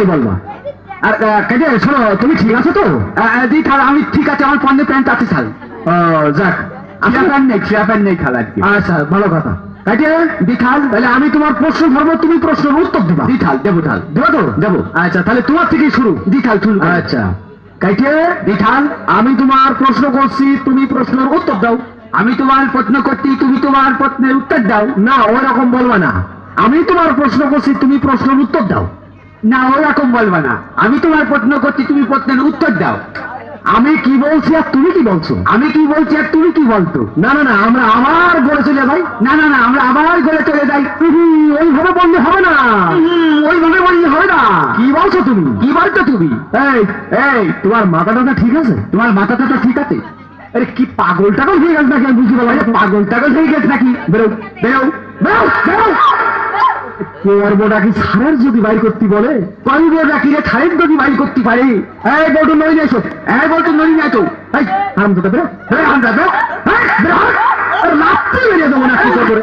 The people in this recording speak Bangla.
সত্যি বলবা। আর কাজে শোনো, তুমি ঠিক আছো তো? জি খাল, আমি ঠিক আছে, আমার পণ্যে প্যান্ট আছে খাল। যাক, প্যান্ট নেই খাল আর কি। আচ্ছা, ভালো কথা। কাজে দিখাল, তাহলে আমি তোমার প্রশ্ন ধরবো, তুমি প্রশ্নের উত্তর দিবা। দিখাল দেবো, ঢাল দেবো তো দেবো। আচ্ছা, তাহলে তোমার থেকেই শুরু। দিখাল শুরু। আচ্ছা, কাইটে দিখাল, আমি তোমার প্রশ্ন করছি, তুমি প্রশ্নের উত্তর দাও। আমি তোমার প্রশ্ন করছি, তুমি তোমার প্রশ্নের উত্তর দাও। না, ওই রকম বলবা না। আমি তোমার প্রশ্ন করছি, তুমি প্রশ্নের উত্তর দাও। না, ওরকম বলবা না। আমি তোমার প্রশ্ন করছি, তুমি প্রশ্নের উত্তর দাও। আমি কি বলছি আর তুমি কি বলছো? আমি কি বলছি আর তুমি কি বলতো? না না না, আমরা আবার গড়ে চলে যাই। না না না, আমরা আবার গড়ে চলে যাই। ওইভাবে বললে হবে না, ওইভাবে বললে হবে না। কি বলছো তুমি? কি বলছো তুমি? এই এই, তোমার মাথাটা ঠিক আছে? তোমার মাথাটা তো ঠিক আছে। আরে কি পাগল টাগল হয়ে গেছে নাকি? আমি বুঝতে পারলাম। পাগল টাগল হয়ে গেছে নাকি? বেরো বেরো বেরো বেরো। করবোটা কি সারের যদি বাইর করতে বলে? করবোটা কি রে সারের যদি বাইর করতে পারে? এই বলতো নই নাই, এই বলতো নই নাই তো। এই হারাম তো বেরো, হারাম বেরো, বেরো, লাফতে বেরিয়ে দেবো না কি করবো।